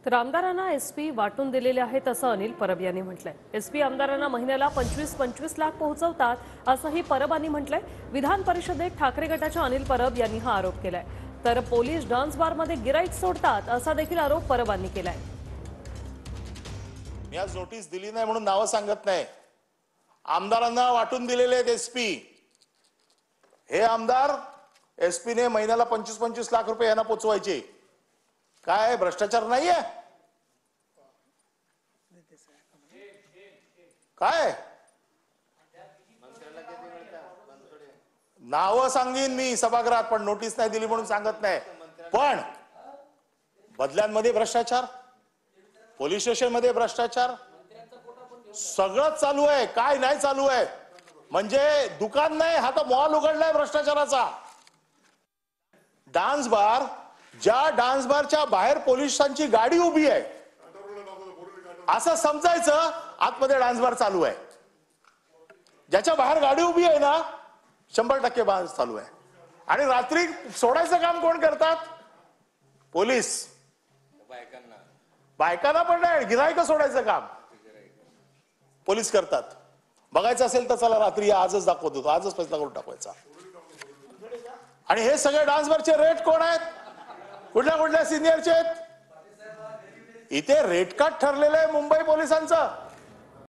तर आमदारांना एसपी वाटून दिलेले आहेत असं अनिल परब यांनी म्हटलंय। एसपी आमदारांना महिन्याला 25-25 लाख पोहोचवतात असंही परबांनी म्हटलंय। विधान परिषदेत ठाकरे गटाच्या अनिल परब यांनी हा आरोप केलाय। तर पोलीस डान्स बारमध्ये गिराईक सोडतात असा देखील आरोप परबांनी केलाय। मी आज नोटीस दिली नाही म्हणून नाव सांगत नाही। आमदारांना वाटून दिलेले आहेत एसपी। हे आमदार एसपी ने महिन्याला 25-25 लाख रुपये यांना पोचवायचे। काय भ्रष्टाचार नाहीये काय? नाव सांगीन मी सभागृहात, पण नोटीस नाही दिली म्हणून सांगत नाही। पण बदल्यांमध्ये भ्रष्टाचार, पोलीस स्टेशन मध्ये भ्रष्टाचार, सगळं चालू आहे। काय नाही चालू आहे म्हणजे दुकान नाही, हा तर मॉल उघडलाय भ्रष्टाचाराचा। डान्स बार, ज्या डान्स बारच्या बाहेर पोलिसांची गाडी उभी आहे असं समजायचं आतमध्ये डान्स बार चालू आहे। ज्याच्या बाहेर गाडी उभी आहे ना 100% डान्स चालू आहे। आणि रात्री सोडायचं काम कोण करतात? पोलीस। बायकांना पण नाही, गिराईक सोडायचं काम पोलीस करतात। बघायचं असेल तर चला रात्री आजच दाखवतो, तो आजच पैसा करून टाकवायचा। आणि हे सगळे डान्स बारचे रेट कोण आहेत? कुठल्या कुठल्या सिनियरचे आहेत? इथे रेट कार्ड ठरलेलं आहे मुंबई पोलिसांचं।